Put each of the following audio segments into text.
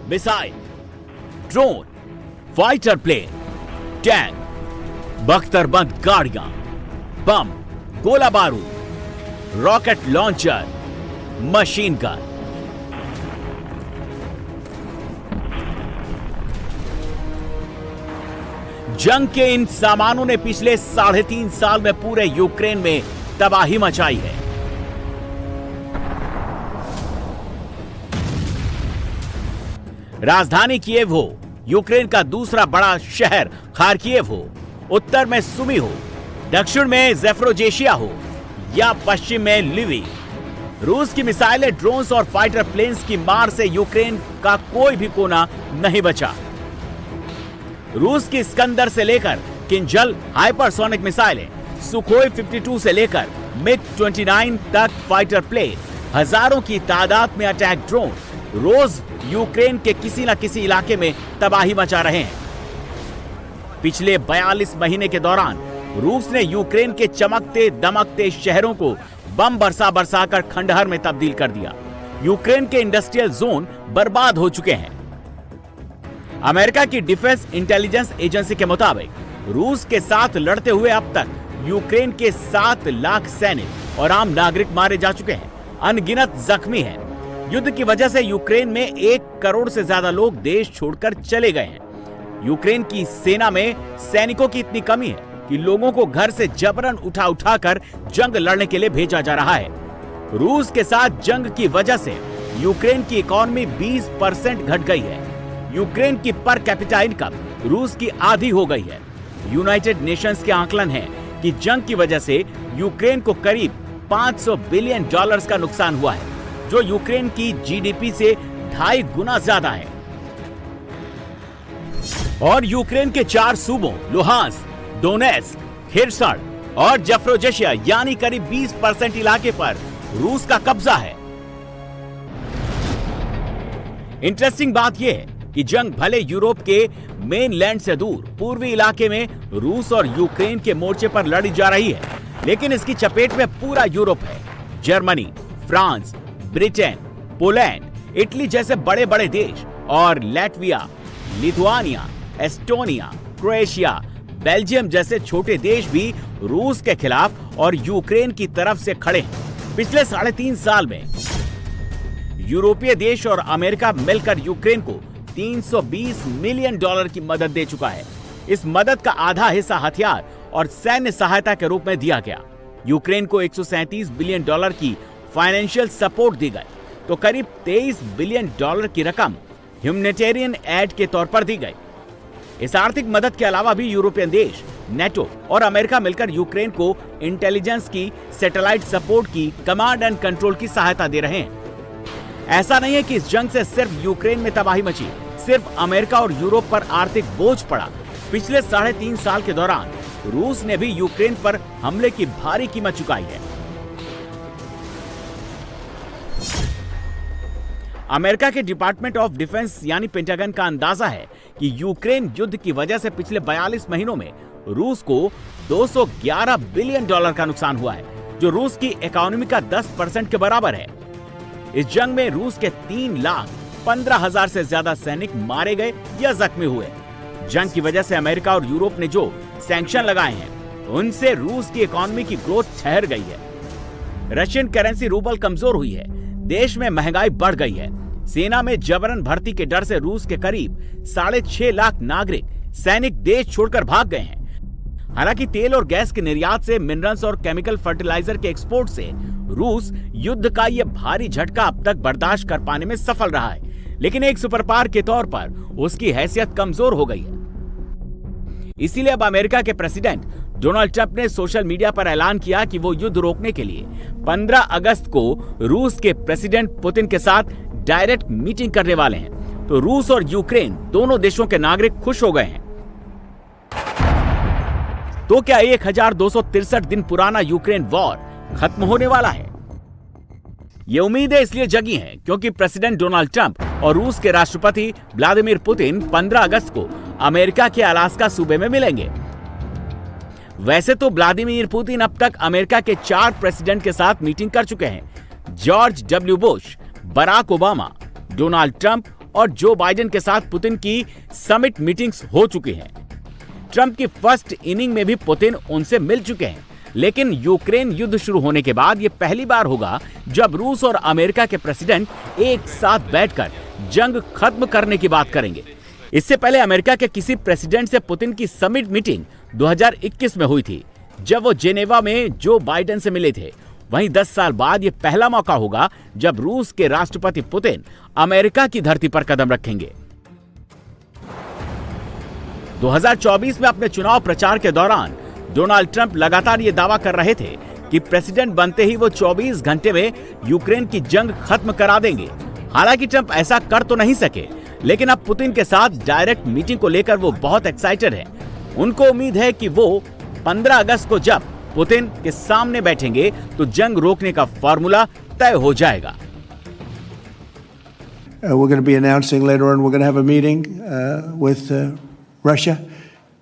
Missile, drone, fighter plane, tank, बख्तरबंद गाड़ियां, bomb, गोला बारूद, रॉकेट लॉन्चर, मशीन गन। जंग के इन सामानों ने पिछले 3.5 साल में पूरे यूक्रेन में तबाही मचाई है। राजधानी कीव हो, यूक्रेन का दूसरा बड़ा शहर खार्किव हो, उत्तर में सुमी हो, दक्षिण में ज़ेफरोजेशिया हो या पश्चिम में लिवी, रूस की मिसाइलें, ड्रोन्स और फाइटर प्लेन्स की मार से यूक्रेन का कोई भी कोना नहीं बचा। रूस की स्कंदर से लेकर किंजल हाइपरसोनिक मिसाइलें, सुखोई 52 से लेकर मिग-29 तक फाइटर प्लेन, हजारों की तादाद में अटैक ड्रोन रोज यूक्रेन के किसी न किसी इलाके में तबाही मचा रहे हैं। पिछले 42 महीने के दौरान रूस ने यूक्रेन के चमकते दमकते शहरों को बम बरसा बरसा कर खंडहर में तब्दील कर दिया। यूक्रेन के इंडस्ट्रियल जोन बर्बाद हो चुके हैं। अमेरिका की डिफेंस इंटेलिजेंस एजेंसी के मुताबिक रूस के साथ लड़ते हुए अब तक यूक्रेन के 7 लाख सैनिक और आम नागरिक मारे जा चुके हैं, अनगिनत जख्मी हैं। युद्ध की वजह से यूक्रेन में 1 करोड़ से ज्यादा लोग देश छोड़कर चले गए हैं। यूक्रेन की सेना में सैनिकों की इतनी कमी है कि लोगों को घर से जबरन उठा उठाकर जंग लड़ने के लिए भेजा जा रहा है। रूस के साथ जंग की वजह से यूक्रेन की इकोनॉमी 20% घट गई है। यूक्रेन की पर कैपिटा इनकम रूस की आधी हो गई है। यूनाइटेड नेशंस के आंकलन है कि जंग की वजह से यूक्रेन को करीब $500 बिलियन का नुकसान हुआ है, जो यूक्रेन की जीडीपी से 2.5 गुना ज्यादा है। और यूक्रेन के 4 सूबों लुहांस्क, डोनेस्क, खिर्सन और ज़ेफरोजेशिया यानी करीब 20% इलाके पर रूस का कब्जा है। इंटरेस्टिंग बात यह है कि जंग भले यूरोप के मेनलैंड से दूर पूर्वी इलाके में रूस और यूक्रेन के मोर्चे पर लड़ी जा रही है, लेकिन इसकी चपेट में पूरा यूरोप है। Germany, France, Britain, Poland, Italy जैसे बड़े बड़े देश और Latvia, Lithuania, Estonia, Croatia, Belgium जैसे छोटे देश भी रूस के खिलाफ और यूक्रेन की तरफ से खड़े हैं। पिछले 3.5 साल में यूरोपीय देश और अमेरिका मिलकर यूक्रेन को $320 मिलियन की मदद दे चुका है। इस मदद का आधा हिस्सा हथियार और सैन्य सहायता के रूप में दिया गया। यूक्रेन को $137 बिलियन की फाइनेंशियल सपोर्ट दी गई, तो करीब $23 बिलियन की रकम ह्यूमैनिटेरियन एड के तौर पर दी गई। इस आर्थिक मदद के अलावा भी यूरोपियन देश, नेटो और अमेरिका मिलकर यूक्रेन को इंटेलिजेंस की, सैटेलाइट सपोर्ट की, कमांड एंड कंट्रोल की सहायता दे रहे हैं। ऐसा नहीं है कि इस जंग से सिर्फ यूक्रेन में तबाही मची, सिर्फ अमेरिका और यूरोप पर आर्थिक बोझ पड़ा। पिछले 3.5 साल के दौरान रूस ने भी यूक्रेन पर हमले की भारी कीमत चुकाई है। अमेरिका के डिपार्टमेंट ऑफ डिफेंस यानी पेंटागन का अंदाजा है कि यूक्रेन युद्ध की वजह से पिछले 42 महीनों में रूस को $211 बिलियन का नुकसान हुआ है, जो रूस की इकोनॉमी का 10% के बराबर है। इस जंग में रूस के 3,15,000 से ज्यादा सैनिक मारे गए या जख्मी हुए। जंग की वजह से अमेरिका और यूरोप ने जो सैंक्शन लगाए हैं, उनसे रूस की इकोनॉमी की ग्रोथ ठहर गई है। रशियन करेंसी रूबल कमजोर हुई है, देश में महंगाई बढ़ गई है। सेना में जबरन भर्ती के डर से रूस के करीब 6.5 लाख नागरिक सैनिक देश छोड़कर भाग गए हैं। हालांकि तेल और गैस के निर्यात से, मिनरल्स और केमिकल फर्टिलाइजर के एक्सपोर्ट से रूस युद्ध का यह भारी झटका अब तक बर्दाश्त कर पाने में सफल रहा है, लेकिन एक सुपर पावर के तौर पर उसकी हैसियत कमजोर हो गई है। इसीलिए अब अमेरिका के प्रेसिडेंट डोनाल्ड ट्रंप ने सोशल मीडिया पर ऐलान किया कि वो युद्ध रोकने के लिए 15 अगस्त को रूस के प्रेसिडेंट पुतिन के साथ डायरेक्ट मीटिंग करने वाले हैं। तो रूस और यूक्रेन दोनों देशों के नागरिक खुश हो गए हैं। तो क्या 1263 दिन पुराना यूक्रेन वॉर खत्म होने वाला है? ये उम्मीदें इसलिए जगी हैं क्योंकि प्रेसिडेंट डोनाल्ड ट्रंप और रूस के राष्ट्रपति व्लादिमीर पुतिन 15 अगस्त को अमेरिका के अलास्का सूबे में मिलेंगे। वैसे तो व्लादिमीर पुतिन अब तक अमेरिका के 4 प्रेसिडेंट के साथ मीटिंग कर चुके हैं: George W Bush, Barack Obama, Donald Trump और जो बाइडेन के साथ पुतिन की समिट मीटिंग्स हो चुकी हैं। ट्रंप की फर्स्ट इनिंग में भी पुतिन उनसे मिल चुके हैं, लेकिन यूक्रेन युद्ध शुरू होने के बाद यह पहली बार होगा जब रूस और अमेरिका के प्रेसिडेंट एक साथ बैठकर जंग खत्म करने की बात करेंगे। इससे पहले अमेरिका के किसी प्रेसिडेंट से पुतिन की समिट मीटिंग 2021 में हुई थी, जब वो जेनेवा में जो बाइडेन से मिले थे। वहीं 10 साल बाद ये पहला मौका होगा जब रूस के राष्ट्रपति पुतिन अमेरिका की धरती पर कदम रखेंगे। 2024 में अपने चुनाव प्रचार के दौरान डोनाल्ड ट्रंप लगातार ये दावा कर रहे थे कि प्रेसिडेंट बनते ही वो 24 घंटे में यूक्रेन की जंग खत्म करा देंगे। हालांकि ट्रंप ऐसा कर तो नहीं सके, लेकिन अब पुतिन के साथ डायरेक्ट मीटिंग को लेकर वो बहुत एक्साइटेड हैं। उनको उम्मीद है कि वो 15 अगस्त को जब पुतिन के सामने बैठेंगे तो जंग रोकने का फॉर्मूला तय हो जाएगा। We're going to be announcing later on, we're going to have a meeting with Russia.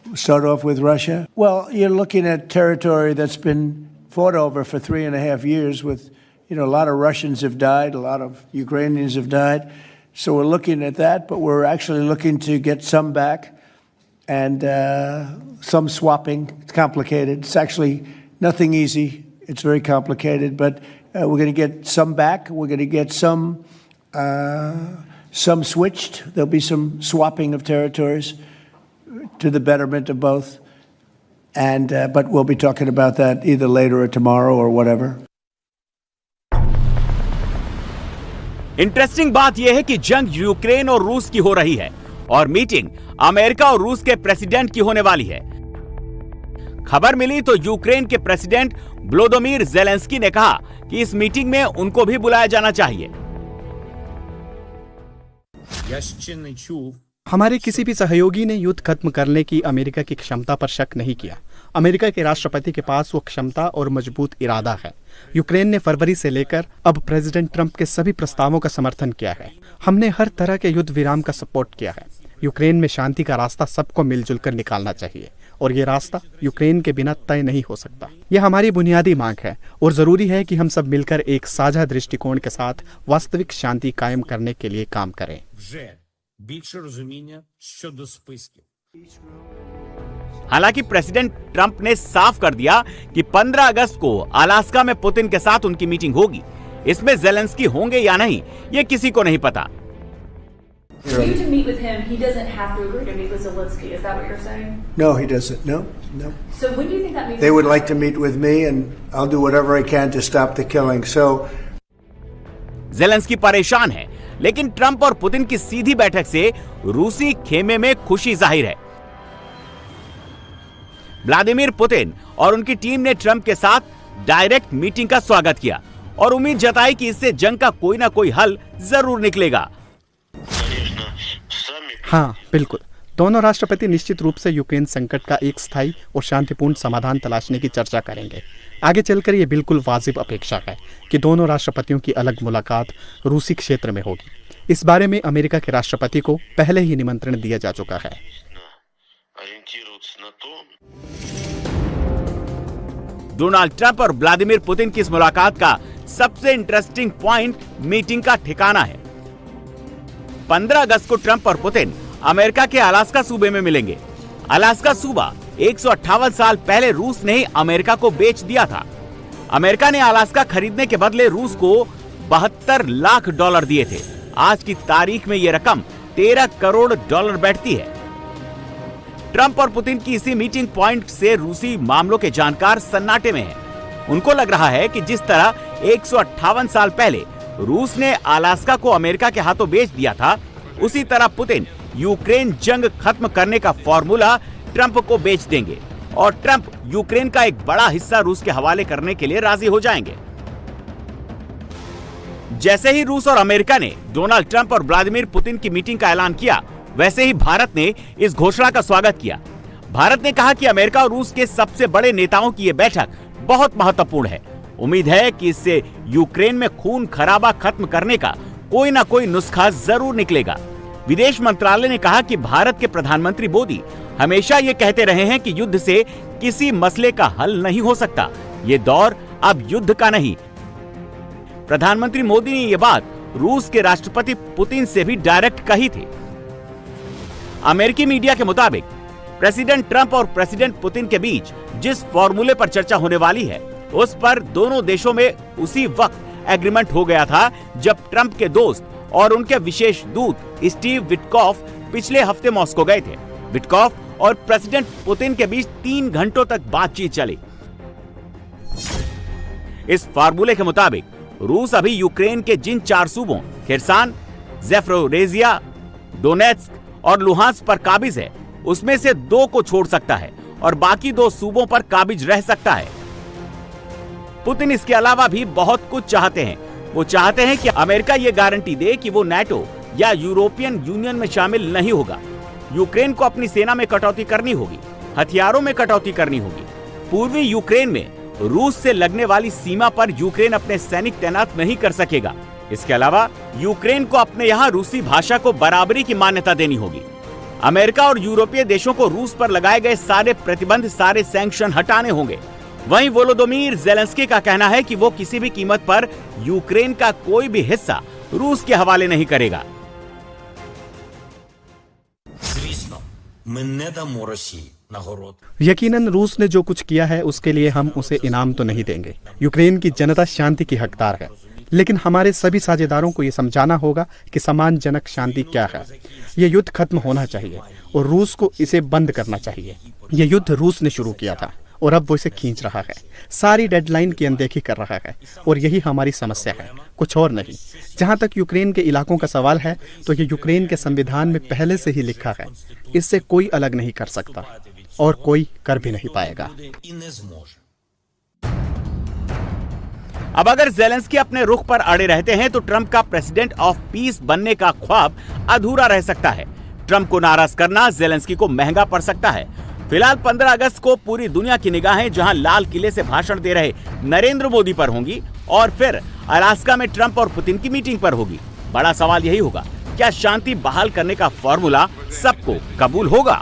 Start off with Russia. Well, you're looking at territory that's been fought over for 3.5 years with, a lot of Russians have died, a lot of Ukrainians have died. So we're looking at that, but we're actually looking to get some back and some swapping. It's complicated. It's actually nothing easy. It's very complicated, but we're going to get some back. We're going to get some switched. There'll be some swapping of territories to the betterment of both. And but we'll be talking about that either later or tomorrow or whatever. Interesting बात यह है कि जंग Ukraine और रूस की हो रही है और मीटिंग अमेरिका और रूस के प्रेसिडेंट की होने वाली है। खबर मिली तो यूक्रेन के प्रेसिडेंट वोलोदिमीर ज़ेलेंस्की ने कहा कि इस मीटिंग में उनको भी बुलाया जाना चाहिए। हमारे किसी भी सहयोगी ने युद्ध खत्म करने की अमेरिका की क्षमता पर शक नहीं किया। अमेरिका के राष्ट्रपति के पास वो क्षमता और मजबूत इरादा है। यूक्रेन ने फरवरी से लेकर अब प्रेसिडेंट ट्रंप के सभी प्रस्तावों का समर्थन किया है। हमने हर तरह के युद्ध विराम का सपोर्ट किया है। यूक्रेन में शांति का रास्ता सबको मिलजुल कर निकालना चाहिए और ये रास्ता यूक्रेन के बिना तय नहीं हो सकता। यह हमारी बुनियादी मांग है और जरूरी है कि हम सब मिलकर एक साझा दृष्टिकोण के साथ वास्तविक शांति कायम करने के लिए काम करें। हालांकि प्रेसिडेंट ट्रंप ने साफ कर दिया कि 15 अगस्त को अलास्का में पुतिन के साथ उनकी मीटिंग होगी। इसमें ज़ेलेंस्की होंगे या नहीं, ये किसी को नहीं पता। For you to meet with him, he doesn't have to agree to meet with Zelensky. Is that what you're saying? No, he doesn't. No. So when do you think that meeting? They would like to meet with me, and I'll do whatever I can to stop the killing. So, Zelensky परेशान है, लेकिन Trump और Putin की सीधी बैठक से रूसी खेमे में खुशी जाहिर है। व्लादिमीर पुतिन और उनकी टीम ने ट्रंप के साथ डायरेक्ट मीटिंग का स्वागत किया और उम्मीद जताई कि इससे जंग का कोई ना कोई हल जरूर निकलेगा। हाँ, बिल्कुल। दोनों राष्ट्रपति निश्चित रूप से यूक्रेन संकट का एक स्थायी और शांतिपूर्ण समाधान तलाशने की चर्चा करेंगे। आगे चलकर यह बिल्कुल वाजिब अपेक्षा है कि दोनों राष्ट्रपतियों की अलग मुलाकात रूसी क्षेत्र में होगी। इस बारे में अमेरिका के राष्ट्रपति को पहले ही निमंत्रण दिया जा चुका है। डोनाल्ड ट्रंप और व्लादिमीर पुतिन की इस मुलाकात का सबसे इंटरेस्टिंग पॉइंट मीटिंग का ठिकाना है। 15 अगस्त को ट्रंप और पुतिन अमेरिका के अलास्का सूबे में मिलेंगे। अलास्का सूबा 158 साल पहले रूस ने ही अमेरिका को बेच दिया था। अमेरिका ने अलास्का खरीदने के बदले रूस को $72 लाख दिए थे। आज की तारीख में यह रकम $13 करोड़ बैठती है। ट्रंप और पुतिन की इसी मीटिंग पॉइंट से रूसी मामलों के जानकार सन्नाटे में हैं। उनको लग रहा है कि जिस तरह 158 साल पहले रूस ने अलास्का को अमेरिका के हाथों बेच दिया था, उसी तरह पुतिन यूक्रेन जंग खत्म करने का फॉर्मूला ट्रंप को बेच देंगे और ट्रंप यूक्रेन का एक बड़ा हिस्सा रूस के हवाले करने के लिए राजी हो जाएंगे। जैसे ही रूस और अमेरिका ने डोनाल्ड ट्रंप और व्लादिमीर पुतिन की मीटिंग का ऐलान किया, वैसे ही भारत ने इस घोषणा का स्वागत किया। भारत ने कहा कि अमेरिका और रूस के सबसे बड़े नेताओं की यह बैठक बहुत महत्वपूर्ण है। उम्मीद है कि इससे यूक्रेन में खून खराबा खत्म करने का कोई ना कोई नुस्खा जरूर निकलेगा। विदेश मंत्रालय ने कहा कि भारत के प्रधानमंत्री मोदी हमेशा ये कहते रहे हैं कि युद्ध से किसी मसले का हल नहीं हो सकता। ये दौर अब युद्ध का नहीं। प्रधानमंत्री मोदी ने ये बात रूस के राष्ट्रपति पुतिन से भी डायरेक्ट कही थी। अमेरिकी मीडिया के मुताबिक प्रेसिडेंट ट्रंप और प्रेसिडेंट पुतिन के बीच जिस फॉर्मूले पर चर्चा होने वाली है, उस पर दोनों देशों में उसी वक्त एग्रीमेंट हो गया था जब ट्रंप के दोस्त और उनके विशेष दूत स्टीव विटकॉफ पिछले हफ्ते मॉस्को गए थे। विटकॉफ और प्रेसिडेंट पुतिन के बीच 3 घंटों तक बातचीत चली। इस फार्मूले के मुताबिक रूस अभी यूक्रेन के जिन 4 सूबों खिरसान, ज़ेफ़रोज़िया, डोनेत्स्क और लुहांस्क पर काबिज है, उसमें से 2 को छोड़ सकता है और बाकी 2 सूबों पर काबिज रह सकता है। पुतिन इसके अलावा भी बहुत कुछ चाहते हैं। वो चाहते हैं कि अमेरिका ये गारंटी दे कि वो नाटो या यूरोपियन यूनियन में शामिल नहीं होगा। यूक्रेन को अपनी सेना में कटौती करनी होगी, हथियारों में कटौती करनी होगी। पूर्वी यूक्रेन में रूस से लगने वाली सीमा पर यूक्रेन अपने सैनिक तैनात नहीं कर सकेगा। इसके अलावा यूक्रेन को अपने यहाँ रूसी भाषा को बराबरी की मान्यता देनी होगी। अमेरिका और यूरोपीय देशों को रूस पर लगाए गए सारे प्रतिबंध, सारे सैंक्शन हटाने होंगे। वहीं वोलोदिमीर ज़ेलेंस्की का कहना है कि वो किसी भी कीमत पर यूक्रेन का कोई भी हिस्सा रूस के हवाले नहीं करेगा। यकीनन रूस ने जो कुछ किया है उसके लिए हम उसे इनाम तो नहीं देंगे। यूक्रेन की जनता शांति की हकदार है, लेकिन हमारे सभी साझेदारों को ये समझाना होगा कि सम्मानजनक शांति क्या है। ये युद्ध खत्म होना चाहिए और रूस को इसे बंद करना चाहिए। ये युद्ध रूस ने शुरू किया था और अब वो इसे खींच रहा है, सारी डेडलाइन की अनदेखी कर रहा है और यही हमारी समस्या है, कुछ और नहीं। जहां तक यूक्रेन के इलाकों का सवाल है तो ये यूक्रेन के संविधान में पहले से ही लिखा है। इससे कोई अलग नहीं कर सकता और कोई कर भी नहीं पाएगा। अब अगर ज़ेलेंस्की अपने रुख पर अड़े रहते हैं तो ट्रंप का प्रेसिडेंट ऑफ पीस बनने का ख्वाब अधूरा रह सकता है। ट्रंप को नाराज करना ज़ेलेंस्की को महंगा पड़ सकता है। फिलहाल 15 अगस्त को पूरी दुनिया की निगाहें जहां लाल किले से भाषण दे रहे नरेंद्र मोदी पर होंगी और फिर अलास्का में ट्रंप और पुतिन की मीटिंग पर होगी। बड़ा सवाल यही होगा, क्या शांति बहाल करने का फॉर्मूला सबको कबूल होगा?